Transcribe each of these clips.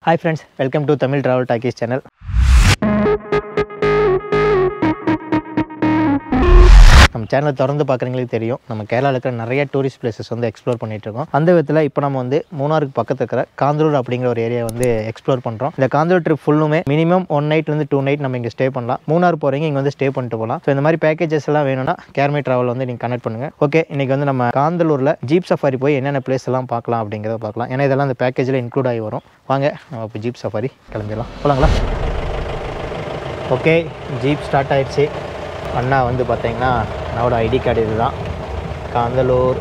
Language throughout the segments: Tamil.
Hi friends, welcome to Tamil Travel Talkies channel. நம்ம சேனலை திறந்து பார்க்குறவங்களுக்கு தெரியும் நம்ம கேரளாவில் இருக்கிற நிறைய டூரிஸ்ட் பிளேசஸ் வந்து எக்ஸ்ப்ளோர் பண்ணிட்டு இருக்கோம். அந்த விதத்தில் இப்போ நம்ம வந்து மூணாருக்கு பக்கத்தில் இருக்கிற காந்தலூர் அப்படிங்கிற ஒரு ஏரியா வந்து எக்ஸ்ப்ளோர் பண்ணுறோம். இந்த காந்தலூர் ட்ரிப் ஃபுல்லுமே மினிமம் 1 நைட்லேருந்து 2 நைட் நம்ம இங்கே ஸ்டே பண்ணலாம். மூணார் போகிறீங்க இங்கே வந்து ஸ்டே பண்ணிட்டு போகலாம். ஸோ இந்த மாதிரி பேக்கேஜஸ் எல்லாம் வேணும்னா கேர்மே ட்ராவல் வந்து நீங்கள் கனெக்ட் பண்ணுங்கள். ஓகே, இன்றைக்கி வந்து நம்ம காந்தலூரில் ஜீப் சஃபாரி போய் என்னென்ன பிளேஸ் எல்லாம் பார்க்கலாம் அப்படிங்கிறத பார்க்கலாம். ஏன்னா இதெல்லாம் அந்த பேக்கேஜில் இன்க்ளூட் ஆகி வரும். வாங்க நம்ம இப்போ ஜீப் சஃபாரி கிளம்பிடலாம். போகலாங்களா? ஓகே, ஜீப் ஸ்டார்ட் ஆயிடுச்சு. அண்ணா வந்து பார்த்தீங்கன்னா என்னோட ஐடி கார்டு இது தான். காந்தலூர்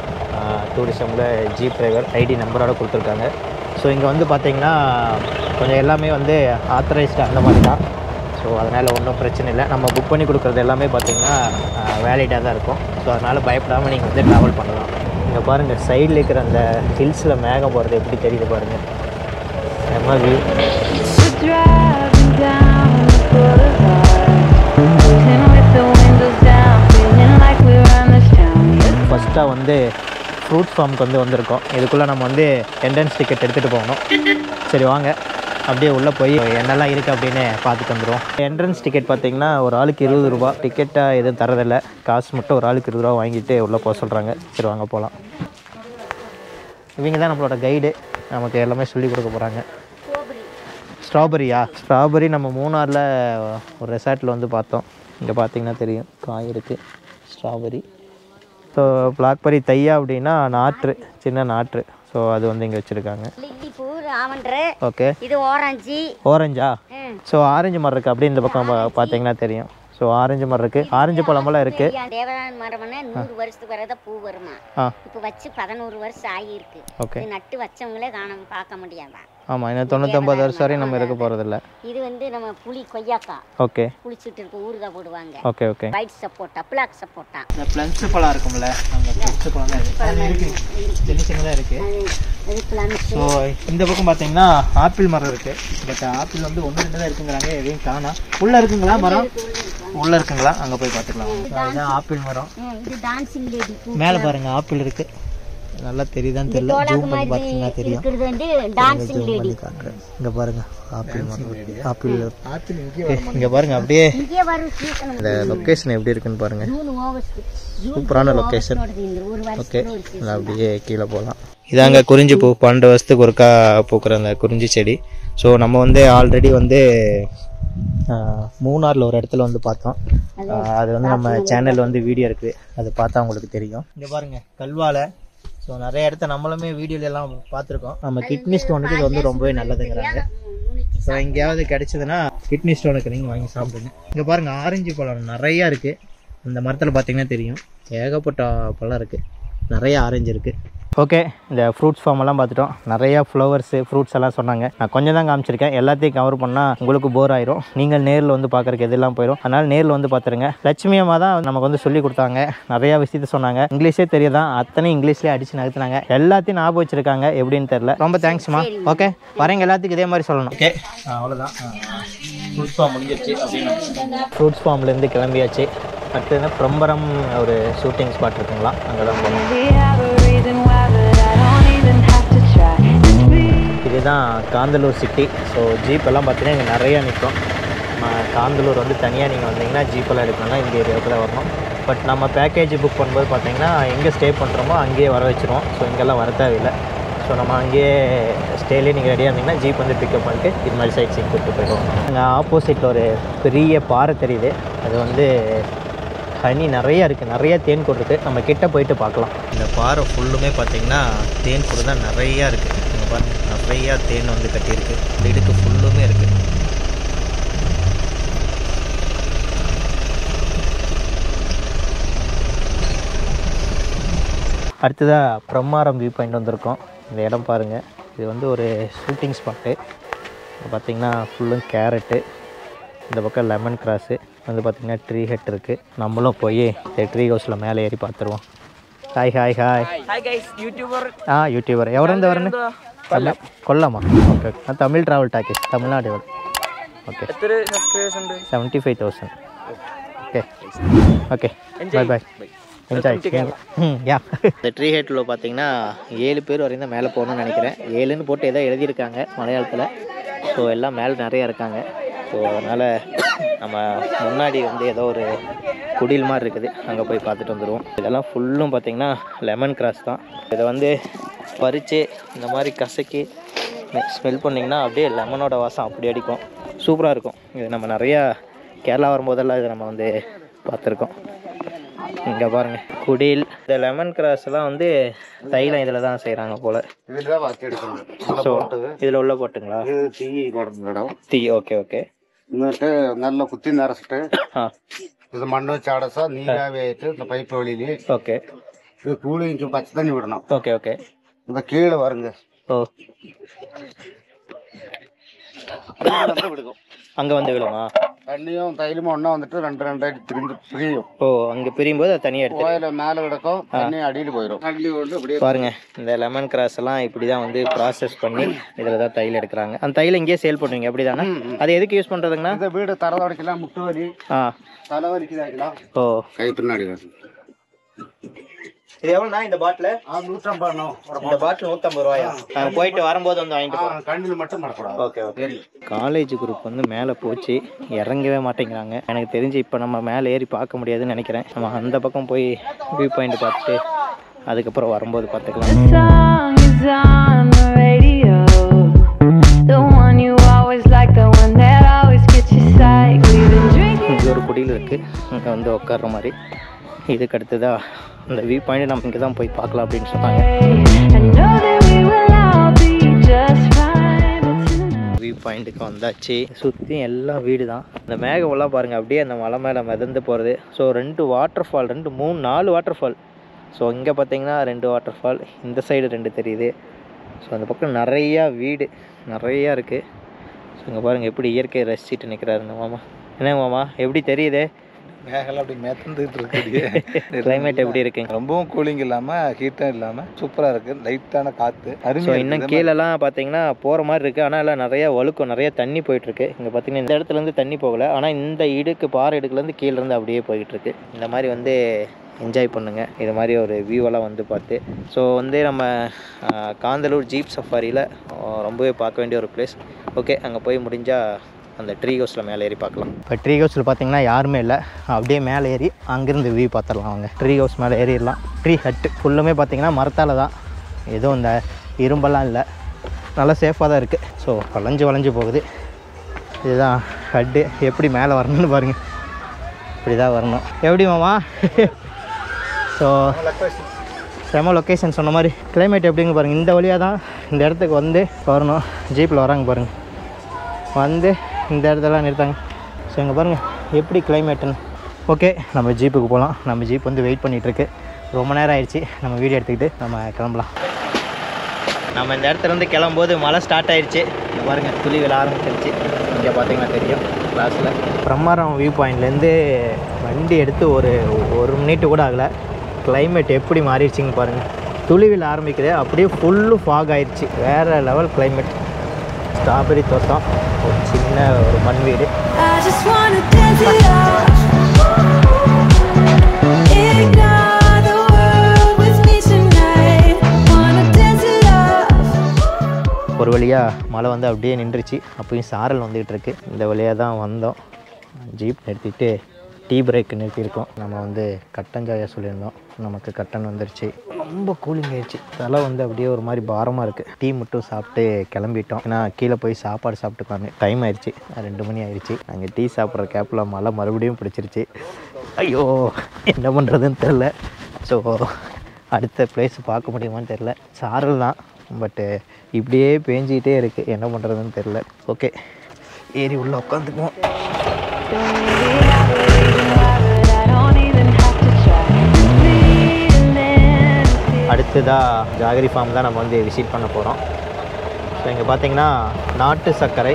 டூரிசமில் ஜீப் டிரைவர் ஐடி நம்பரோட கொடுத்துருக்காங்க. ஸோ இங்கே வந்து பார்த்தீங்கன்னா கொஞ்சம் எல்லாமே வந்து ஆத்தரைஸ்டு அந்த மாதிரி தான். ஸோ அதனால் ஒன்றும் பிரச்சனை இல்லை. நம்ம புக் பண்ணி கொடுக்குறது எல்லாமே பார்த்தீங்கன்னா வேலிடாக தான் இருக்கும். ஸோ அதனால் பயப்படாமல் நீங்கள் வந்து ட்ராவல் பண்ணலாம். இங்கே பாருங்கள், சைடில் இருக்கிற அந்த ஹில்ஸில் மேகம் போகிறது எப்படி தெரியுது பாருங்கள். செம்ம வியூ. ஃபஸ்ட்டாக வந்து ஃப்ரூட் ஃபார்முக்கு வந்து வந்திருக்கோம். இதுக்குள்ளே நம்ம வந்து என்ட்ரன்ஸ் டிக்கெட் எடுத்துகிட்டு போகணும். சரி வாங்க அப்படியே உள்ளே போய் என்னெல்லாம் இருக்குது அப்படின்னு பார்த்துட்டு வந்துடுவோம். என்ட்ரன்ஸ் டிக்கெட் பார்த்திங்கன்னா ஒரு ஆளுக்கு 20 ரூபா. டிக்கெட்டாக எதுவும் தரதில்லை, காசு மட்டும் ஒரு ஆளுக்கு 20 ரூபா வாங்கிட்டு உள்ளே போக சொல்கிறாங்க. சரி வாங்க போகலாம். இவங்க தான் நம்மளோட கைடு, நமக்கு எல்லாமே சொல்லி கொடுக்க போகிறாங்க. ஸ்ட்ராபெரி நம்ம மூணாரில் ஒரு ரெசார்ட்டில் வந்து பார்த்தோம். இங்கே பார்த்தீங்கன்னா தெரியும், காய் இருக்குது ஸ்ட்ராபெரி. ஸோ பிளாக்பெரி தையா அப்படின்னா நாற்று, சின்ன நாற்று. ஸோ அது வந்து இங்கே வச்சுருக்காங்க. ஓகே, இது ஓரஞ்சா? ஸோ ஆரஞ்சு மரம் இருக்குது. அப்படி இந்த பக்கம் பார்த்தீங்கன்னா தெரியும். ஸோ ஆரஞ்சு மரம் இருக்குது, ஆரஞ்சு பழமெல்லாம் இருக்குது. தேவதான மரம்னா 100 வருஷத்துக்கு வரதான் பூ வருமா. இப்போ வச்சு 11 வருஷம் ஆகியிருக்கு. ஓகே, நட்டு வச்சவங்களே பார்க்க முடியாதா? ஆமாம், இன்னும் 99 வருஷம் வரையும் நம்ம இருக்க போகிறதில்ல. இது வந்து நம்ம புளி கொய்யாக்கா. ஓகே, புளிச்சுட்டு இருக்க ஊறுகாய் போடுவாங்க. Okay okay. ஒயிட் சப்போட்டா, பிளாக் சப்போட்டா. இந்த பிளம்ஸ் பழம் இருக்கும்ல, அந்த பிளம்ஸ் பழம் தான் இருக்குது, சின்ன சின்னதாக இருக்குது. ஸோ இந்த பக்கம் பார்த்தீங்கன்னா ஆப்பிள் மரம் இருக்குது. பட் ஆப்பிள் வந்து 1 2 தான் இருக்குங்கிறாங்க, எதையும் காணோம். உள்ளே இருக்குங்களா மரம்? உள்ளே இருக்குங்களா? அங்கே போய் பார்த்துக்கலாம். இதுதான் ஆப்பிள் மரம். இது டான்சிங் லேடி. மேலே பாருங்க ஆப்பிள் இருக்குது, நல்லா தெரியுதான்னு தெரியல, ஜூம் பண்ணி பார்த்தீங்கன்னா தெரியும். இது வந்து டான்சிங் லேடி. இங்கே பாருங்க ஆப்பிள் மரம், ஆப்பிள் இங்கே பாருங்க. அப்படியே இந்த லொக்கேஷன் எப்படி இருக்குன்னு பாருங்க, சூப்பரான லொக்கேஷன். ஓகே, அப்படியே கீழே போகலாம். இதாங்க குறிஞ்சி பூ, 12 வருஷத்துக்கு ஒருக்கா பூக்கிற அந்த குறிஞ்சி செடி. ஸோ நம்ம வந்து ஆல்ரெடி வந்து மூணாரில் ஒரு இடத்துல வந்து பார்த்தோம். அது வந்து நம்ம சேனலில் வந்து வீடியோ இருக்குது, அது பார்த்தா உங்களுக்கு தெரியும். இங்கே பாருங்கள் கல்வாழை. ஸோ நிறைய இடத்த நம்மளுமே வீடியோலாம் பார்த்துருக்கோம். நம்ம கிட்னி ஸ்டோனுக்கு இது வந்து ரொம்பவே நல்லதுங்கிறாங்க. ஸோ எங்கேயாவது கிடைச்சதுன்னா கிட்னி ஸ்டோனுக்கு நீங்கள் வாங்கி சாப்பிடுங்க. இங்கே பாருங்கள் ஆரஞ்சு பழம் நிறையா இருக்குது. அந்த மரத்தில் பார்த்தீங்கன்னா தெரியும், ஏகப்பட்ட பழம் இருக்குது, நிறைய ஆரஞ்சு இருக்குது. ஓகே, இந்த ஃப்ரூட்ஸ் ஃபார்ம் எல்லாம் பார்த்துட்டோம். நிறையா ஃப்ளவர்ஸு ஃப்ரூட்ஸ் எல்லாம் சொன்னாங்க. நான் கொஞ்சம் தான் காமிச்சிருக்கேன், எல்லாத்தையும் கவர் பண்ணால் உங்களுக்கு போர் ஆயிரும். நீங்கள் நேரில் வந்து பார்க்குறக்கு எதெல்லாம் போயிடும். அதனால் நேரில் வந்து பார்த்துருங்க. லட்சுமி அம்மா தான் நமக்கு வந்து சொல்லி கொடுத்தாங்க, நிறையா விஷயத்த சொன்னாங்க. இங்கிலீஷே தெரியாதான், அத்தனை இங்கிலீஷ்லேயே அடித்து நகர்த்தினாங்க. எல்லாத்தையும் ஞாபகம் வச்சுருக்காங்க, எப்படின்னு தெரில. ரொம்ப தேங்க்ஸ்மா. ஓகே, வரேங்க எல்லாத்துக்கும் இதே மாதிரி சொல்லணும். ஓகே, அவ்வளோதான். ஃப்ரூட்ஸ் ஃபார்ம் முடிஞ்சிருச்சு அப்படின்னு ஃப்ரூட்ஸ் ஃபார்ம்லேருந்து கிளம்பியாச்சு. அடுத்தது பிரம்பரம் ஒரு ஷூட்டிங் ஸ்பாட் இருக்குங்களா, அங்கே தான் போகணும். இதுதான் காந்தலூர் சிட்டி. ஸோ ஜீப்பெல்லாம் பார்த்தீங்கன்னா இங்கே நிறையா நிற்கும். காந்தலூர் வந்து தனியாக நீங்கள் வந்தீங்கன்னா ஜீப்பெல்லாம் எடுக்கணும்னா இந்த ஏரியாவுக்கு தான் வரணும். பட் நம்ம பேக்கேஜ் புக் பண்ணும்போது பார்த்தீங்கன்னா எங்கே ஸ்டே பண்ணுறோமோ அங்கேயே வர வச்சுருவோம். ஸோ இங்கெல்லாம் வர தேவையில்லை. ஸோ நம்ம அங்கேயே ஸ்டேலேயே நீங்கள் ரெடியாக இருந்தீங்கன்னா ஜீப் வந்து பிக்கப் பண்ணிட்டு இது மாதிரி சைட் சீன் கூப்பிட்டு போயிடுவோம். அங்கே ஆப்போசிட்டில் ஒரு பெரிய பாறை தெரியுது, அது வந்து ஹனி நிறையா இருக்குது, நிறைய தேன் கூடு இருக்குது. நம்ம கிட்ட போயிட்டு பார்க்கலாம். இந்த பாறை ஃபுல்லுமே பார்த்திங்கன்னா தேன் கூடு தான் நிறையா இருக்குது. இங்கே பாருங்கள், நிறையா தேன் வந்து கட்டியிருக்கு. வீடுக்கு ஃபுல்லுமே இருக்குது. அடுத்ததாக பிரம்மாரம் வியூ பாயிண்ட் வந்திருக்கோம். இந்த இடம் பாருங்கள், இது வந்து ஒரு ஷூட்டிங் ஸ்பாட்டு. பார்த்திங்கன்னா ஃபுல்லும் கேரட்டு, இந்த பக்கம் லெமன் கிராஸு வந்து பார்த்திங்கன்னா ட்ரீ ஹெட் இருக்குது. நம்மளும் போய் இந்த ட்ரீ ஹவுஸில் மேலே ஏறி பார்த்துருவோம். Hi hi hi hi guys, YouTuber. YouTuber எவருந்து வரணும்? கொல்லமா? ஓகே, நான் Tamil travel talkies, Tamil Nadu. Okay, 75,000. Okay okay, bye bye. Enjoy. Yeah, இந்த ட்ரீ ஹெட்டில் பார்த்தீங்கன்னா 7 பேர் வரையும் தான் மேலே போகணும்னு நினைக்கிறேன். 7ன்னு போட்டு ஏதோ எழுதியிருக்காங்க மலையாளத்தில். ஸோ எல்லாம் மேலே நிறையா இருக்காங்க. ஸோ அதனால் நம்ம முன்னாடி வந்து ஏதோ ஒரு குடில் மாதிரி இருக்குது, அங்கே போய் பார்த்துட்டு வந்துடுவோம். இதெல்லாம் ஃபுல்லும் பார்த்திங்கன்னா லெமன் கிராஸ் தான். இதை வந்து பறித்து இந்த மாதிரி கசக்கி ஸ்மெல் பண்ணிங்கன்னா அப்படியே லெமனோட வாசம் அப்படி அடிக்கும், சூப்பராக இருக்கும். இது நம்ம நிறையா கேரளா வரும்போதெல்லாம் இதை நம்ம வந்து பார்த்துருக்கோம். இங்கே பாருங்கள் குடில். இந்த லெமன் கிராஸ்லாம் வந்து தைலம் இதில் தான் செய்கிறாங்க போல். ஸோ இதில் உள்ள போட்டுங்களா? தீ. Okay okay. എന്നിട്ട് നല്ല കുത്തി നിറച്ചിട്ട് ഇത് മണ്ണ് ചാടസ നീരാവിയായിട്ട് പൈപ്പ് വഴിയില് ഓക്കെ ഇത് കൂളിങ് പച്ചത്തണ്ണി വിടണം. Okay okay. ഇത് കീഴ് വരുங்க. ஓ அங்கே வந்து விழுமா? தண்ணியும் தைலமும் ஒன்றா வந்துட்டு ரெண்டாயிட்டு திரும்பி பிரியும். ஓ அங்கே பிரியும் போது அது தனியாக எடுத்து கோயில மேலே கிடக்கும், தண்ணி அடியில் போயிடும். அடி கொண்டு அப்படியே பாருங்க. இந்த லெமன் கிராஸ் எல்லாம் இப்படி தான் வந்து ப்ராசஸ் பண்ணி இதில் தான் தையல் எடுக்கிறாங்க. அந்த தையல் இங்கேயே சேல் பண்ணுவீங்க அப்படி தானே? அது எதுக்கு யூஸ் பண்ணுறதுங்கன்னா இந்த வீடு தர துடைக்கலாம், முட்டு வலி, தலைவலிக்கு தாக்கலாம். ஓ கை பின்னாடி இது எவ்வளோண்ணா இந்த பாட்டில்? 150. இந்த பாட்டில் 150 ரூபாயா? நாங்கள் போயிட்டு வரும்போது வந்து வாங்கிட்டு போகிறோம். கண்ணில் மட்டும் மறக்கூடாது. Okay okay. காலேஜ் குரூப் வந்து மேலே போச்சு, இறங்கவே மாட்டேங்கிறாங்க. எனக்கு தெரிஞ்சு இப்போ நம்ம மேலே ஏறி பார்க்க முடியாதுன்னு நினைக்கிறேன். நம்ம அந்த பக்கம் போய் வியூ பாயிண்ட் பார்த்துட்டு அதுக்கப்புறம் வரும்போது பார்த்துக்கலாம். இங்கே ஒரு குடியில் இருக்குது, இங்கே வந்து உட்கார்ற மாதிரி. இதுக்கு அடுத்ததாக அந்த வியூ பாயிண்ட் நம்ம இங்கே தான் போய் பார்க்கலாம் அப்படின்னு சொன்னாங்க. வியூ பாயிண்ட்டுக்கு வந்தாச்சு. சுற்றி எல்லாம் வீடு தான். இந்த மேகமெல்லாம் பாருங்கள் அப்படியே அந்த மலை மேலே மிதந்து போகிறது. So 2 water fall, 2 3 4 water fall. So இங்கே பார்த்தீங்கன்னா 2 வாட்டர் ஃபால், இந்த சைடு 2 தெரியுது. ஸோ அந்த பக்கம் நிறையா வீடு நிறையா இருக்குது. ஸோ இங்கே பாருங்கள் எப்படி இயற்கையை ரசிச்சுட்டு நிற்கிறாருங்க மாமா. என்ன மாமா எப்படி தெரியுது? மேகலாம் அப்படி மேத்தந்துட்டு இருக்குது. கிளைமேட் எப்படி இருக்குங்க? ரொம்பவும் கூலிங் இல்லாமல் ஹீட்டும் இல்லாமல் சூப்பராக இருக்குது. லைட்டான காற்று. ஸோ இன்னும் கீழெல்லாம் பார்த்தீங்கன்னா போகிற மாதிரி இருக்குது, ஆனால் எல்லாம் நிறையா வழுக்கும், நிறையா தண்ணி போயிட்டுருக்கு. இங்கே பார்த்தீங்கன்னா இந்த இடத்துலேருந்து தண்ணி போகலை, ஆனால் இந்த இடுக்கு பாறை இடுக்குலேருந்து கீழேருந்து அப்படியே போயிட்டுருக்கு. இந்த மாதிரி வந்து என்ஜாய் பண்ணுங்கள் இது மாதிரி ஒரு வியூவெல்லாம் வந்து பார்த்து. ஸோ வந்து நம்ம காந்தலூர் ஜீப் சஃபாரியில் ரொம்பவே பார்க்க வேண்டிய ஒரு பிளேஸ். ஓகே, அங்கே போய் முடிஞ்சால் அந்த ட்ரீ ஹவுஸில் மேலே ஏறி பார்க்கலாம். இப்போ ட்ரீ ஹவுஸில் பார்த்தீங்கன்னா யாருமே இல்லை, அப்படியே மேலே ஏறி அங்கேருந்து வியூ பார்த்துடலாம். அவங்க ட்ரீ ஹவுஸ் மேலே ஏறிடலாம். ட்ரீ ஹட்டு ஃபுல்லுமே பார்த்தீங்கன்னா மரத்தால் தான், எதுவும் இந்த இரும்பெல்லாம் இல்லை, நல்லா சேஃபாக தான் இருக்குது. ஸோ வளைஞ்சு போகுது. இதுதான் ஹட்டு. எப்படி மேலே வரணும்னு பாருங்கள், இப்படி தான் வரணும். எப்படி மாமா? ஸோ செம லொக்கேஷன் சொன்ன மாதிரி. கிளைமேட் எப்படிங்க பாருங்கள். இந்த வழியாக தான் இந்த இடத்துக்கு வந்து வரணும். ஜீப்பில் வராங்க பாருங்கள், வந்து இந்த இடத்துல நிறுத்தாங்க. ஸோ இங்கே பாருங்கள் எப்படி கிளைமேட்டுன்னு. ஓகே, நம்ம ஜீப்புக்கு போகலாம். நம்ம ஜீப் வந்து வெயிட் பண்ணிகிட்ருக்கு. ரொம்ப நேரம் ஆயிடுச்சு. நம்ம வீடியோ எடுத்துக்கிட்டு நம்ம கிளம்பலாம். நம்ம இந்த இடத்துலேருந்து கிளம்பும்போது மழை ஸ்டார்ட் ஆயிடுச்சு. இங்கே பாருங்கள் துளி விழ ஆரம்பிச்சிருச்சு. இங்கே பார்த்தீங்கன்னா தெரியும் கிளாஸில். பிரம்மாரம் வியூ பாயிண்ட்லேருந்து வண்டி எடுத்து ஒரு மினிட்டு கூட ஆகலை. கிளைமேட் எப்படி மாறிடுச்சிங்க பாருங்கள். துளி விழ ஆரம்பிக்குது, அப்படியே ஃபுல்லு ஃபாக் ஆயிடுச்சு. வேறு லெவல் கிளைமேட். ஸ்ட்ராபெரி தோட்டம், ஒரு சின்ன ஒரு மண் வீடு. ஒரு வழியாக மழை வந்து அப்படியே நின்றுச்சு. அப்பயும் சாரல் வந்துக்கிட்டு இருக்கு. இந்த வழியாக தான் வந்தோம். ஜீப் நிறுத்திட்டு டீ பிரேக் நிறுத்தியிருக்கோம். நம்ம வந்து கட்டன் சாயா சொல்லியிருந்தோம், நமக்கு கட்டன் வந்துருச்சு. ரொம்ப கூலிங் ஆயிடுச்சு. தலை வந்து அப்படியே ஒரு மாதிரி பாரமாக இருக்குது. டீ மட்டும் சாப்பிட்டு கிளம்பிட்டோம். ஏன்னா கீழே போய் சாப்பாடு சாப்பிட்டுக்காங்க. டைம் ஆயிடுச்சு, 2 மணி ஆயிடுச்சு. நாங்கள் டீ சாப்பிட்ற கேப்பில் மழை மறுபடியும் பிடிச்சிருச்சு. ஐயோ என்ன பண்ணுறதுன்னு தெரில. ஸோ அடுத்த பிளேஸ் பார்க்க முடியுமான்னு தெரில. சாரல் தான், பட்டு இப்படியே பேஞ்சிக்கிட்டே இருக்குது. என்ன பண்ணுறதுன்னு தெரில. ஓகே, ஏறி உள்ளே உட்காந்துக்குவோம். அடுத்ததாக ஜாகரி ஃபார்ம் தான் நம்ம வந்து விசிட் பண்ண போகிறோம். ஸோ இங்கே பார்த்தீங்கன்னா நாட்டு சர்க்கரை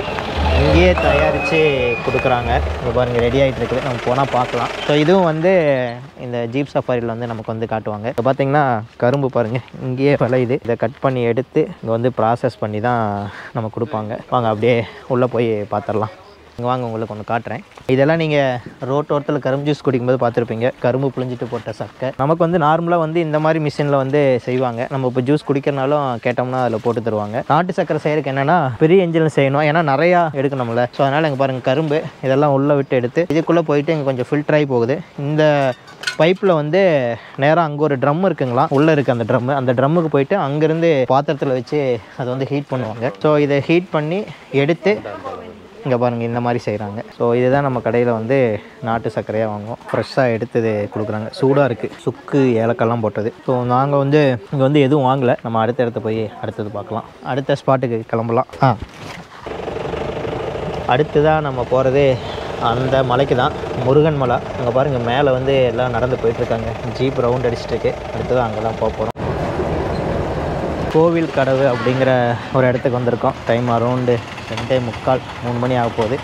இங்கேயே தயாரித்து கொடுக்குறாங்க. இங்கே பாருங்கள் ரெடி ஆகிட்டு இருக்குது. நம்ம போனால் பார்க்கலாம். ஸோ இதுவும் வந்து இந்த ஜீப் சஃபாரியில் வந்து நமக்கு வந்து காட்டுவாங்க. இப்போ பார்த்தீங்கன்னா கரும்பு பாருங்கள் இங்கேயே விளையுது. இதை கட் பண்ணி எடுத்து இங்கே வந்து ப்ராசஸ் பண்ணி தான் நம்ம கொடுப்பாங்க. வாங்க அப்படியே உள்ளே போய் பார்த்துடலாம். இங்கே வாங்க உங்களுக்கு ஒன்று காட்டுறேன். இதெல்லாம் நீங்கள் ரோட்டோரத்தில் கரும்பு ஜூஸ் குடிக்கும்போது பார்த்துருப்பீங்க. கரும்பு புழிஞ்சிட்டு போட்ட சக்கை. நமக்கு வந்து நார்மலாக வந்து இந்த மாதிரி மிஷினில் வந்து செய்வாங்க. நம்ம இப்போ ஜூஸ் குடிக்கிறனாலும் கேட்டோம்னா அதில் போட்டு தருவாங்க. நாட்டு சக்கரை செய்யறதுக்கு என்னென்னா பெரிய இன்ஜின் செய்யணும், ஏன்னா நிறையா எடுக்கணும்ல. ஸோ அதனால் இங்கே பாருங்கள் கரும்பு இதெல்லாம் உள்ளே விட்டு எடுத்து இதுக்குள்ளே போயிட்டு இங்கே கொஞ்சம் ஃபில்டர் ஆகி போகுது. இந்த பைப்பில் வந்து நேராக அங்கே ஒரு ட்ரம் இருக்குங்களா, உள்ளே இருக்குது அந்த ட்ரம்மு. அந்த ட்ரம்முக்கு போயிட்டு அங்கேருந்து பாத்திரத்தில் வச்சு அதை வந்து ஹீட் பண்ணுவாங்க. ஸோ இதை ஹீட் பண்ணி எடுத்து இங்கே பாருங்கள் இந்த மாதிரி செய்கிறாங்க. ஸோ இதுதான் நம்ம கடையில் வந்து நாட்டு சர்க்கரையாக வாங்குவோம். ஃப்ரெஷ்ஷாக எடுத்து கொடுக்குறாங்க. சூடாக இருக்குது, சுக்கு ஏலக்காய்லாம் போட்டது. ஸோ நாங்கள் வந்து இங்கே வந்து எதுவும் வாங்கலை. நம்ம அடுத்த இடத்த போய் அடுத்தது பார்க்கலாம். அடுத்த ஸ்பாட்டுக்கு கிளம்பலாம். அடுத்ததாக நம்ம போகிறது அந்த மலைக்கு தான், முருகன் மலை. அங்கே பாருங்கள் மேலே வந்து எல்லாம் நடந்து போயிட்டுருக்காங்க. ஜீப் ரவுண்ட் அடிச்சுட்டு. அடுத்ததான் அங்கே தான் போக போகிறோம். கோவில் கடவு அப்படிங்கிற ஒரு இடத்துக்கு வந்திருக்கோம். டைம் அரௌண்டு 2:45 3 மணி ஆக போகுது.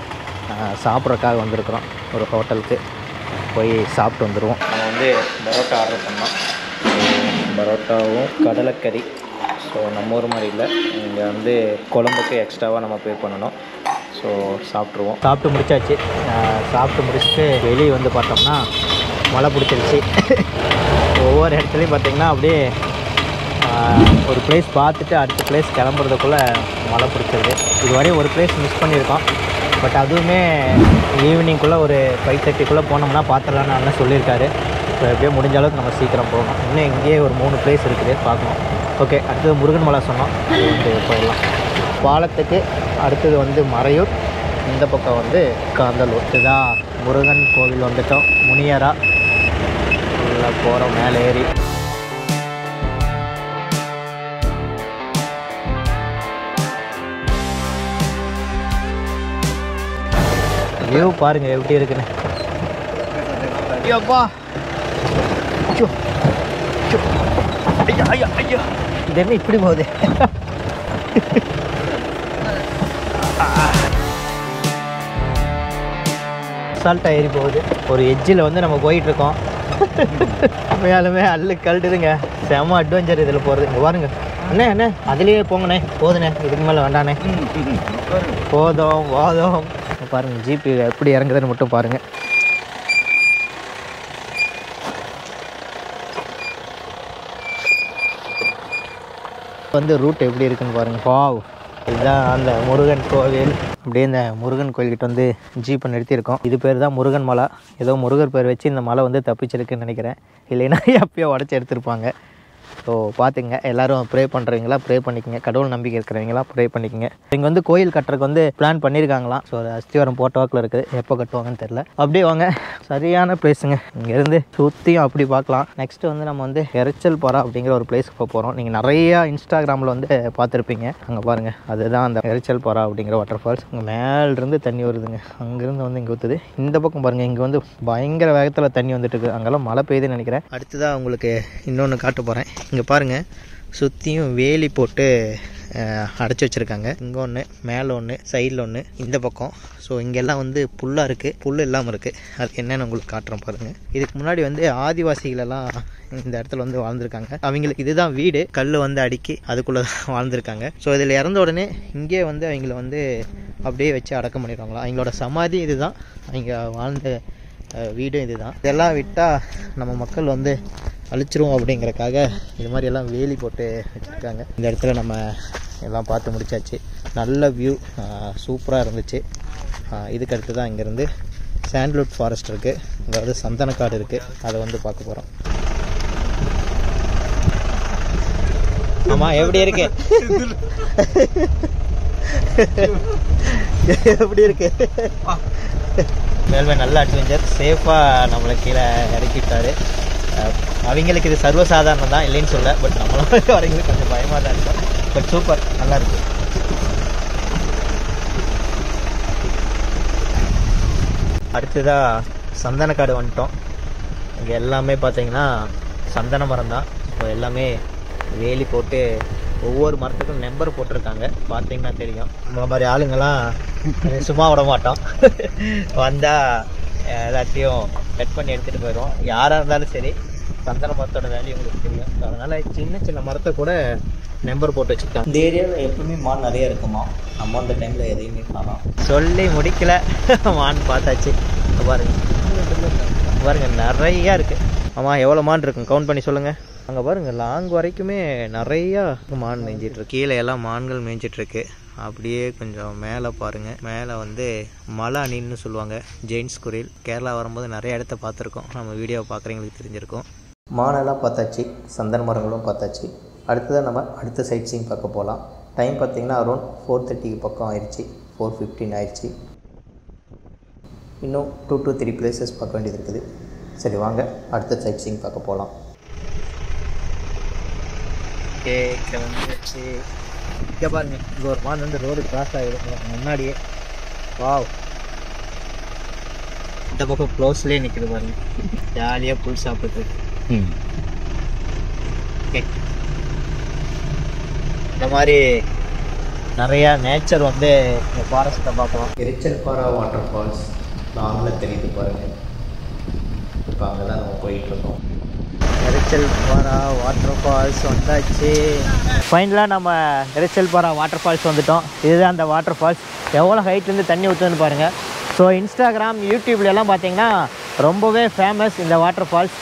சாப்பிட்றதுக்காக வந்திருக்கிறோம். ஒரு ஹோட்டலுக்கு போய் சாப்பிட்டு வந்துடுவோம். நம்ம வந்து பரோட்டா ஆர்டர் பண்ணோம். பரோட்டாவும் கடலைக்கறி. ஸோ நம்ம ஊர் மாதிரி இல்லை, இங்கே வந்து குழம்புக்கு எக்ஸ்ட்ராவாக நம்ம பே பண்ணணும். ஸோ சாப்பிட்ருவோம். சாப்பிட்டு முடிச்சாச்சு. சாப்பிட்டு முடிச்சுட்டு வெளியே வந்து பார்த்தோம்னா மழை பிடிச்சிருச்சு. ஒவ்வொரு இடத்துலையும் பார்த்திங்கன்னா அப்படியே ஒரு பிளேஸ் பார்த்துட்டு அடுத்த பிளேஸ் கிளம்புறதுக்குள்ளே மழை பிடிச்சிருக்கு. இதுவரையும் ஒரு பிளேஸ் மிஸ் பண்ணியிருக்கோம். பட் அதுவுமே ஈவினிங்குள்ளே ஒரு 5:30 போனோம்னா பார்த்துடலான்னு அண்ணன் சொல்லியிருக்காரு. ஸோ எப்படியோ முடிஞ்ச அளவுக்கு நம்ம சீக்கிரம் போகணும். இன்னும் இங்கேயே ஒரு 3 பிளேஸ் இருக்குது, பார்க்கணும். ஓகே, அடுத்தது முருகன் மலை சொன்னோம், அது வந்து போயிடலாம். பாலத்துக்கு அடுத்தது வந்து மறையூர், இந்த பக்கம் வந்து காந்தலூர். இதுதான் முருகன் கோவில் வந்துட்டோம். முனியரா உள்ள போகிறோம் மேலே ஏறி. வியூ பாருங்கள் எப்படி இருக்குன்னு. ஐயோப்பா, ஐயா ஐயா ஐயா, இது என்ன இப்படி போகுது? அசால்ட்டாக ஏறி போகுது. ஒரு எட்ஜில் வந்து நம்ம போயிட்டுருக்கோம். மேலுமே அல்லு கழுடுதுங்க. செம அட்வென்ச்சர் இதில் போகிறது. இங்கே பாருங்க அண்ணே, அண்ணே அதுலேயே போங்கண்ணே, போதுண்ணே, இதுக்கு மேலே வேண்டாண்ணே, போதும் வாதம். பாருங்கள் ஜிபி எப்படி இறங்குதுன்னு மட்டும் பாருங்கள். வந்து ரூட் எப்படி இருக்குன்னு பாருங்கள். வாவ், இதுதான் அந்த முருகன் கோவில். அப்படியே இந்த முருகன் கோயில்கிட்ட வந்து ஜீப்பை நிறுத்தியிருக்கோம். இது பேர் தான் முருகன் மலை. ஏதோ முருகர் பேர் வச்சு இந்த மலை வந்து தப்பிச்சிருக்குன்னு நினைக்கிறேன். இல்லைன்னா எப்பயோ உடச்சி எடுத்துருப்பாங்க. ஸோ பார்த்துங்க, எல்லோரும் ப்ரே பண்ணுறீங்களா ப்ரே பண்ணிக்கோங்க. கடவுள் நம்பிக்கை இருக்கிறவங்களா ப்ரே பண்ணிக்கோங்க. இங்கே வந்து கோயில் கட்டுறதுக்கு வந்து பிளான் பண்ணியிருக்காங்களாம். ஸோ அது அஸ்திவாரம் போட்ட வாக்கில் இருக்குது. எப்போ கட்டுவாங்கன்னு தெரில. அப்படியே வாங்க, சரியான பிளேஸுங்க. இங்கேருந்து சுற்றியும் அப்படி பார்க்கலாம். நெக்ஸ்ட்டு வந்து நம்ம வந்து எரைச்சல் பாறை அப்படிங்கிற ஒரு பிளேஸுக்கு போக போகிறோம். நீங்கள் நிறையா இன்ஸ்டாகிராமில் வந்து பார்த்துருப்பீங்க. அங்கே பாருங்கள், அதுதான் அந்த எரைச்சல் பாறை அப்படிங்கிற வாட்டர் ஃபால்ஸ். அங்கே மேலேருந்து தண்ணி வருதுங்க. அங்கேருந்து வந்து இங்கே ஊற்றுது. இந்த பக்கம் பாருங்கள், இங்கே வந்து பயங்கர வேகத்தில் தண்ணி வந்துட்டு இருக்குது. அங்கெல்லாம் மழை பெய்யுதுன்னு நினைக்கிறேன். அடுத்ததான் உங்களுக்கு இன்னொன்று காட்ட போகிறேன். இங்கே பாருங்கள், சுற்றியும் வேலி போட்டு அடைச்சி வச்சுருக்காங்க. இங்கே ஒன்று, மேலே ஒன்று, சைடில் ஒன்று, இந்த பக்கம். ஸோ இங்கெல்லாம் வந்து புல்லாக இருக்குது, புல் இல்லாமல் இருக்குது. அது என்னென்னு உங்களுக்கு காட்டுறோம் பாருங்கள். இதுக்கு முன்னாடி வந்து ஆதிவாசிகளெல்லாம் இந்த இடத்துல வந்து வாழ்ந்துருக்காங்க. அவங்களுக்கு இதுதான் வீடு. கல் வந்து அடுக்கி அதுக்குள்ளே வாழ்ந்துருக்காங்க. ஸோ இதில் இறந்த உடனே இங்கே வந்து அவங்கள வந்து அப்படியே வச்சு அடக்கம் பண்ணிடுவாங்களா. அவங்களோட சமாதி இது தான், அவங்க வாழ்ந்த வீடும் இது தான். இதெல்லாம் விட்டால் நம்ம மக்கள் வந்து அழிச்சிரும் அப்படிங்கிறக்காக இது மாதிரி எல்லாம் வேலி போட்டு வச்சுருக்காங்க. இந்த இடத்துல நம்ம எல்லாம் பார்த்து முடிச்சாச்சு. நல்ல வியூ, சூப்பராக இருந்துச்சு. இதுக்கு அடுத்து தான் இங்கேருந்து சாண்டல்வுட் ஃபாரஸ்ட் இருக்குது. இங்கே வந்து சந்தனக்காடு இருக்குது, அதை வந்து பார்க்க போகிறோம். ஆமாம், எப்படி இருக்கு? எப்படி இருக்கு? மேல்வே நல்ல அட்வென்ச்சர். சேஃபாக நம்மளை கீழே இறக்கிட்டாரு. அவங்களுக்கு இது சர்வசாதாரணம் தான், இல்லைன்னு சொல்ல. பட் நம்மளும் வரைக்கும் கொஞ்சம் பயமாக தான் இருக்கும். பட் சூப்பர், நல்லா இருக்கு. அடுத்ததாக சந்தனக்காடு வந்துட்டோம். இங்கே எல்லாமே பார்த்தீங்கன்னா சந்தன மரம் தான். ஸோ எல்லாமே வேலி போட்டு ஒவ்வொரு மரத்துக்கும் நம்பர் போட்டிருக்காங்க. பார்த்தீங்கன்னா தெரியும். இந்த மாதிரி ஆளுங்கெல்லாம் சும்மா விட மாட்டோம். வந்தால் எல்லாத்தையும் கட் பண்ணி எடுத்துகிட்டு போயிடுவோம். யாராக இருந்தாலும் சரி, சந்தன மரத்தோட வேல்யூ உங்களுக்கு தெரியும். அதனால் சின்ன சின்ன மரத்தை கூட நம்பர் போட்டு வச்சுருக்காங்க. இந்த ஏரியாவில் எப்பவுமே மான் நிறைய இருக்குமா, நம்ம அந்த டைமில் எதையுமே காணோம். சொல்லி முடிக்கல, மான் பார்த்தாச்சு. பாருங்க நிறையா இருக்குது. ஆமாம், எவ்வளோ மான் இருக்கும் கவுண்ட் பண்ணி சொல்லுங்கள். அங்கே பாருங்கள் லாங் வரைக்குமே நிறையா மான் மேய்ஞ்சிட்ருக்கு. கீழே எல்லாம் மான்கள் மேய்ஞ்சிட்ருக்கு. அப்படியே கொஞ்சம் மேலே பாருங்கள், மேலே வந்து மலை அணின்னு சொல்லுவாங்க, ஜெயின்ஸ் குரில். கேரளா வரும்போது நிறைய இடத்த பார்த்துருக்கோம், நம்ம வீடியோவை பார்க்குறவங்களுக்கு தெரிஞ்சிருக்கும். மானெல்லாம் பார்த்தாச்சு, சந்தன மரங்களும் பார்த்தாச்சு. அடுத்ததாக நம்ம அடுத்த சைட் சீயிங் பார்க்க போகலாம். டைம் பார்த்திங்கன்னா அரௌண்ட் 4:30 பக்கம் ஆயிடுச்சு, 4:15 ஆயிடுச்சு. இன்னும் 2 to 3 பிளேசஸ் பார்க்க வேண்டியது இருக்குது. சரி வாங்க அடுத்த சைட் சீயிங் பார்க்க போகலாம். இங்கே பாருங்க, இங்கே ஒரு மான் வந்து ரோடு கிராஸ் ஆகிடும் முன்னாடியே. வாவ், இந்த பக்கம் க்ளோஸ்லேயே நிற்கிது பாருங்க, ஜாலியாக புல் சாப்பிட்டு. ஓகே, இந்த மாதிரி நிறையா நேச்சர் வந்து இந்த ஃபாரஸ்ட்டை பார்க்கலாம். எரிச்சல்பாரா வாட்டர் ஃபால்ஸ் லாங்கில் தெரியுது பாருங்கள். இப்போ அங்கே தான் நம்ம போயிட்டுருக்கோம். எரிச்சல்பாரா வாட்டர் ஃபால்ஸ் வந்தாச்சு. ஃபைனலாக நம்ம எரிச்சல்பாரா வாட்டர் ஃபால்ஸ் வந்துட்டோம். இதுதான் அந்த வாட்டர் ஃபால்ஸ். எவ்வளோ ஹைட்லேருந்து தண்ணி ஊற்றுன்னு பாருங்கள். ஸோ இன்ஸ்டாகிராம், யூடியூப்லலாம் பார்த்தீங்கன்னா ரொம்பவே ஃபேமஸ் இந்த வாட்டர் ஃபால்ஸ்.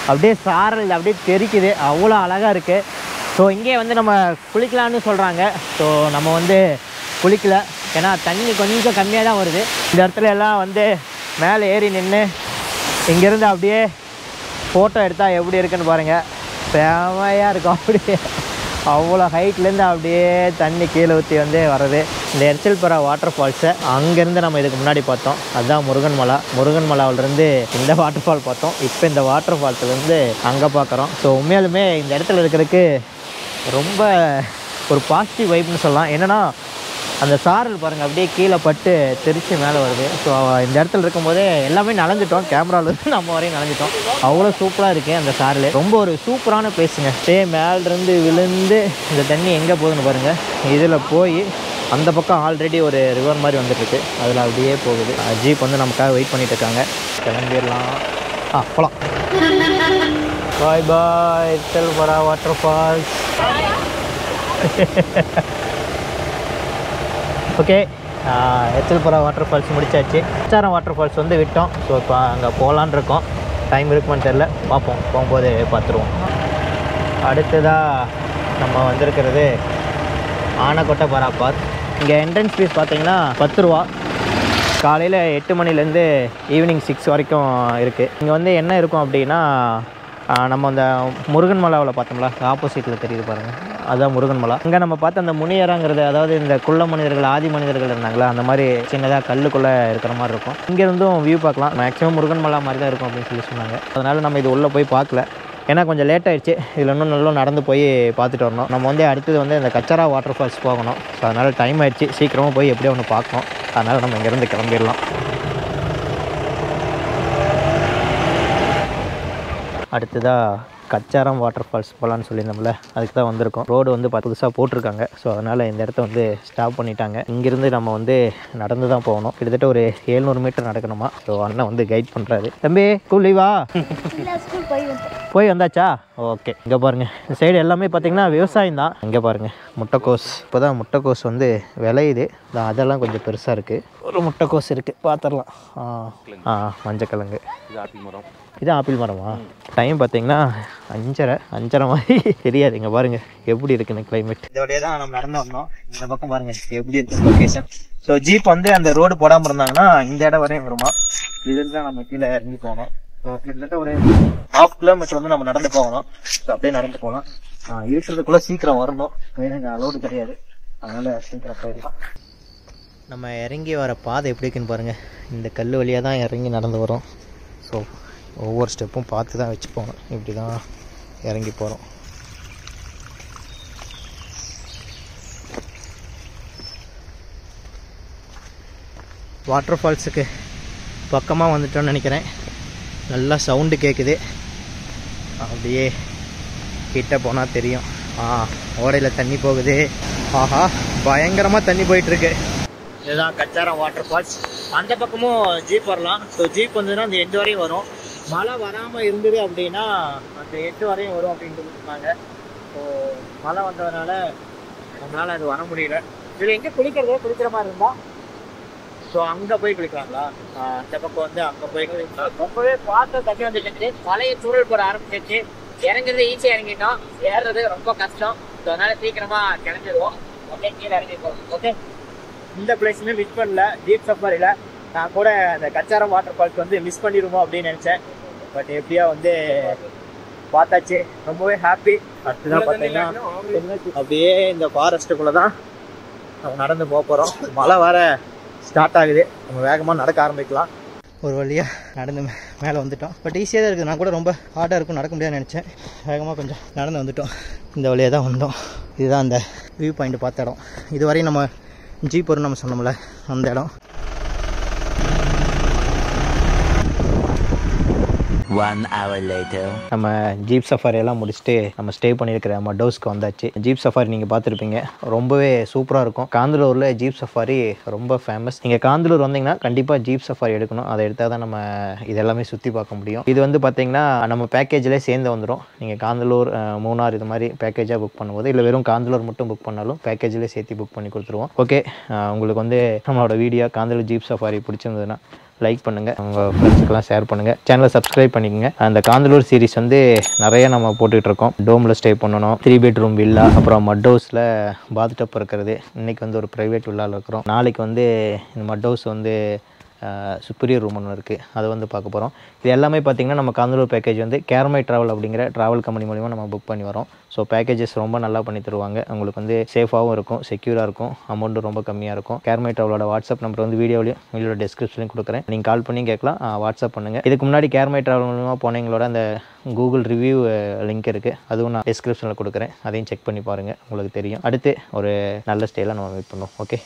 அப்படியே சாரல் அப்படியே தெரிக்குது, அவ்வளோ அழகாக இருக்குது. ஸோ இங்கே வந்து நம்ம குளிக்கலான்னு சொல்கிறாங்க. ஸோ நம்ம வந்து குளிக்கல, ஏன்னா தண்ணி கொஞ்சம் கம்மியாக தான் வருது. இந்த இடத்துல எல்லாம் வந்து மேலே ஏறி நின்று இங்கேருந்து அப்படியே ஃபோட்டோ எடுத்தால் எப்படி இருக்குன்னு பாருங்கள், செமையாக இருக்கும். அப்படியே அவ்வளோ ஹைட்லேருந்து அப்படியே தண்ணி கீழே ஊற்றி வந்து வர்றது. இந்த எரிச்சல்பாரா வாட்டர் ஃபால்ஸை அங்கேருந்து நம்ம இதுக்கு முன்னாடி பார்த்தோம், அதுதான் முருகன்மலை. முருகன்மலாவிலேருந்து இந்த வாட்டர் ஃபால் பார்த்தோம். இப்போ இந்த வாட்டர் ஃபால்ஸ்லேருந்து அங்கே பார்க்குறோம். ஸோ உண்மையாலுமே இந்த இடத்துல இருக்கிறதுக்கு ரொம்ப ஒரு பாசிட்டிவ் வைப்னு சொல்லலாம். என்னென்னா அந்த சாரல் பாருங்கள் அப்படியே கீழே பட்டு தெரிச்சு மேலே வருது. ஸோ இந்த இடத்துல இருக்கும்போதே எல்லாமே நனைஞ்சிட்டோம், கேமராவிலேருந்து நம்ம வரையும் நனைஞ்சிட்டோம். அவ்வளோ சூப்பராக இருக்குது அந்த சாரல். ரொம்ப ஒரு சூப்பரான பிளேஸுங்க. மேலேருந்து விழுந்து இந்த தண்ணி எங்கே போகுதுன்னு பாருங்கள். இதில் போய் அந்த பக்கம் ஆல்ரெடி ஒரு ரிவர் மாதிரி வந்துட்டுருக்கு, அதில் அப்படியே போகுது. ஜீப் வந்து நமக்காக வெயிட் பண்ணிட்டு இருக்காங்க. கிளம்பிடலாம், போகலாம். Bye bye Erichalpara water falls. Okay, Erichalpara water falls முடிச்சாச்சு. கச்சாரம் வாட்டர் ஃபால்ஸ் வந்து விட்டோம். ஸோ இப்போ அங்கே போகலான் இருக்கோம். டைம் இருக்குமான்னு தெரில, பார்ப்போம், போகும்போது பார்த்துருவோம். அடுத்ததாக நம்ம வந்திருக்கிறது ஆனக்கோட்டை பார்க். இங்கே என்ட்ரன்ஸ் ஃபீஸ் பார்த்தீங்கன்னா 10 ரூபா. காலையில் 8 மணிலேருந்து ஈவினிங் 6 வரைக்கும் இருக்குது. இங்கே வந்து என்ன இருக்கும் அப்படின்னா, நம்ம அந்த முருகன்மலாவில் பார்த்தோம்ல, ஆப்போசிட்டில் தெரியுது பாருங்கள், அதுதான் முருகன்மலை. அங்கே நம்ம பார்த்த அந்த முனியராங்கிறது, அதாவது இந்த குள்ள மனிதர்கள், ஆதி மனிதர்கள் இருந்தாங்களா, அந்த மாதிரி சின்னதாக கல்லுக்குள்ளே இருக்கிற மாதிரி இருக்கும். இங்கேருந்தும் வியூ பார்க்கலாம். மேக்ஸிமம் முருகன்மலை மாதிரி தான் இருக்கும் அப்படின்னு சொல்லி சொன்னாங்க. அதனால் நம்ம இது உள்ளே போய் பார்க்கல, ஏன்னா கொஞ்சம் லேட் ஆகிடுச்சு. இதில் இன்னும் நல்லா நடந்து போய் பார்த்துட்டு வரணும். நம்ம வந்து அடுத்தது வந்து இந்த கச்சாரா வாட்டர் ஃபால்ஸ் போகணும். ஸோ அதனால் டைம் ஆகிடுச்சு, சீக்கிரமாக போய் எப்படியோ ஒன்று பார்க்கணும். அதனால் நம்ம இங்கேருந்து கிளம்பிடலாம். அடுத்ததாக கச்சாரம் வாட்டர் ஃபால்ஸ் போகலான்னு சொல்லியிருந்தோம்ல, அதுக்கு தான் வந்திருக்கோம். ரோடு வந்து புதுசாக போட்டிருக்காங்க. ஸோ அதனால் இந்த இடத்த வந்து ஸ்டாப் பண்ணிட்டாங்க. இங்கேருந்து நம்ம வந்து நடந்து தான் போகணும். கிட்டத்தட்ட ஒரு 700 மீட்டர் நடக்கணுமா. ஸோ அண்ணன் வந்து கைட் பண்ணுறாரு. தம்பி ஸ்கூல் லீவா? போய் வந்தாச்சா? ஓகே. இங்கே பாருங்கள், இந்த சைடு எல்லாமே பார்த்தீங்கன்னா விவசாயம் தான். இங்கே பாருங்கள் முட்டைக்கோஸ். இப்போ தான் முட்டைக்கோஸ் வந்து விளையுது. அதெல்லாம் கொஞ்சம் பெருசாக இருக்குது. ஒரு முட்டைக்கோஸ் இருக்குது, பார்த்துடலாம். மஞ்சக்கிழங்கு. இது ஆப்பிள் மரமா? டைம் பார்த்தீங்கன்னா 5:30 மாதிரி தெரியாது. இங்கே பாருங்கள் எப்படி இருக்குன்னு கிளைமேட். இதோடய தான் நம்ம நடந்து வந்தோம். இந்த பக்கம் பாருங்கள் எப்படி இருக்குது லொக்கேஷன். ஸோ ஜீப் வந்து அந்த ரோடு போடாமல் இருந்தாங்கன்னா இந்த இடம் வரையும் வருமா. இதுலேருந்து தான் நம்ம கீழே இறங்கி போகணும். ஸோ கிட்டத்தட்ட ஒரு 1/2 கிலோமீட்டர் வந்து நம்ம நடந்து போகணும். ஸோ அப்படியே நடந்து போகலாம். இருக்கிறதுக்குள்ளே சீக்கிரம் வரணும், ஏன்னா ரோடு கிடையாது, அதனால் சீக்கிரம் போயிடலாம். நம்ம இறங்கி வர பாதை எப்படி இருக்குன்னு பாருங்கள். இந்த கல் வழியாக தான் இறங்கி நடந்து வரோம். ஸோ ஒவ்வொரு ஸ்டெப்பும் பார்த்து தான் வச்சு போகணும். இப்படி தான் இறங்கி போகிறோம். வாட்டர் ஃபால்ஸுக்கு பக்கமாக வந்துட்டோன்னு நினைக்கிறேன். நல்லா சவுண்டு கேட்குது. அப்படியே கிட்ட போனால் தெரியும். ஓடையில் தண்ணி போகுது. ஆஹா, பயங்கரமாக தண்ணி போயிட்டுருக்கு. இதுதான் கச்சாரம் வாட்டர் ஃபால்ஸ். அந்த பக்கமும் ஜீப் வரலாம். ஸோ ஜீப் வந்ததுன்னா அந்த எண்டு வரையும் வரும். மழை வராமல் இருந்தது அப்படின்னா அந்த 8 வரையும் வரும் அப்படின்ட்டு சொன்னாங்க. ஸோ மழை வந்ததுனால நம்மளால் அது வர முடியல. இதில் எங்கே குளிக்கிற மாதிரி இருந்தால் ஸோ அங்கே போய் குளிக்கலாங்களா? இந்த பக்கம் வந்து அங்கே போய் குளிக்கலாம். ரொம்பவே பார்த்து தண்ணி வந்துட்டு மலையை சூழல் போட ஆரம்பிச்சிச்சு. இறங்குறது ஈஸியாக இறங்கிட்டோம், ஏறுறது ரொம்ப கஷ்டம். ஸோ அதனால் சீக்கிரமாக கிளம்பிடுவோம். ஓகே, கீழே இறங்கிடுவோம். ஓகே, இந்த பிளேஸுமே மிஸ் பண்ணல ஜீப் சஃபாரியில். நான் கூட அந்த கச்சாரம் வாட்டர் ஃபால்ஸ் வந்து மிஸ் பண்ணிடுவோம் அப்படின்னு நினச்சேன். பட் எப்படியா வந்து பார்த்தாச்சு, ரொம்பவே ஹாப்பி. அடுத்ததான் பார்த்தீங்கன்னா அப்படியே இந்த ஃபாரஸ்ட்டுக்குள்ளே தான் நம்ம நடந்து போக போகிறோம். மழை வர ஸ்டார்ட் ஆகுது, நம்ம வேகமாக நடக்க ஆரம்பிக்கலாம். ஒரு வழியாக நடந்து மேலே வந்துட்டோம். பட் ஈஸியாக தான் இருக்குது. நான் கூட ரொம்ப ஹார்டாக இருக்கும், நடக்க முடியாதுன்னு நினச்சேன். வேகமாக கொஞ்சம் நடந்து வந்துட்டோம். இந்த வழியாக தான் வந்தோம். இதுதான் அந்த வியூ பாயிண்ட் பார்த்த இடம். இதுவரையும் நம்ம ஜீப் வரும் நம்ம சொன்னோம்ல, அந்த இடம். 1 hour later. நம்ம ஜீப் சஃபாரி எல்லாம் முடிச்சுட்டு நம்ம ஸ்டே பண்ணியிருக்கிற மடோஸ்க்கு வந்தாச்சு. ஜீப் சஃபாரி நீங்கள் பார்த்துருப்பீங்க, ரொம்பவே சூப்பராக இருக்கும். காந்தலூரில் ஜீப் சஃபாரி ரொம்ப ஃபேமஸ். நீங்கள் காந்தலூர் வந்தீங்கன்னா கண்டிப்பாக ஜீப் சஃபாரி எடுக்கணும். அதை எடுத்தால் தான் நம்ம இதெல்லாமே சுற்றி பார்க்க முடியும். இது வந்து பார்த்தீங்கன்னா நம்ம பேக்கேஜில் சேர்ந்து வந்துடும். நீங்கள் காந்தலூர், மூணார் இது மாதிரி பேக்கேஜாக புக் பண்ணும்போது, இல்லை வெறும் காந்தலூர் மட்டும் புக் பண்ணாலும் பேக்கேஜில் சேர்த்து புக் பண்ணி கொடுத்துருவோம். ஓகே, உங்களுக்கு வந்து நம்மளோட வீடியோ காந்தலூர் ஜீப் சஃபாரி பிடிச்சிருந்ததுன்னா லைக் பண்ணுங்கள், உங்கள் ஃப்ரெண்ட்ஸுக்கெல்லாம் ஷேர் பண்ணுங்கள், சேனலை சப்ஸ்கிரைப் பண்ணிக்கோங்க. அந்த காந்தலூர் சீரிஸ் வந்து நிறைய நம்ம போட்டுட்ருக்கோம். டோமில் ஸ்டே பண்ணணும், 3 பெட்ரூம் வில்லா, அப்புறம் மட் ஹவுஸில் பாத் டப் இருக்கிறது. இன்றைக்கி வந்து ஒரு ப்ரைவேட் வில்லாவில் இருக்கிறோம். நாளைக்கு வந்து இந்த மட் ஹவுஸ் வந்து சுப்பீரியர் ரூம் ஒன்று இருக்குது, அதை வந்து பார்க்க போகிறோம். இது எல்லாமே பார்த்திங்கன்னா நம்ம காந்தலூர் பேக்கேஜ் வந்து கேர்மை ட்ராவல் அப்படிங்கிற ட்ராவல் கம்பெனி மூலிமா நம்ம புக் பண்ணி வரோம். ஸோ பேக்கேஜஸ் ரொம்ப நல்லா பண்ணி தருவாங்க. உங்களுக்கு வந்து சேஃபாகவும் இருக்கும், செக்யூராக இருக்கும், அமௌண்ட்டும் ரொம்ப கம்மியாக இருக்கும். கேர்மை ட்ராவலோட வாட்ஸ்அப் நம்பர் வந்து வீடியோட டிஸ்கிரிப்ஷன்லையும் கொடுக்குறேன், நீங்கள் கால் பண்ணி கேட்கலாம், வாட்ஸ்அப் பண்ணுங்கள். இதுக்கு முன்னாடி கேர்மை ட்ராவல் மூலமாக போனவங்களோட அந்த கூகுள் ரிவ்யூ லிங்க் இருக்குது, அதுவும் நான் டிஸ்கிரிப்ஷனில் கொடுக்குறேன், அதையும் செக் பண்ணி பாருங்கள், உங்களுக்கு தெரியும். அடுத்து ஒரு நல்ல ஸ்டேயில் நம்ம மீட் பண்ணுவோம். ஓகே.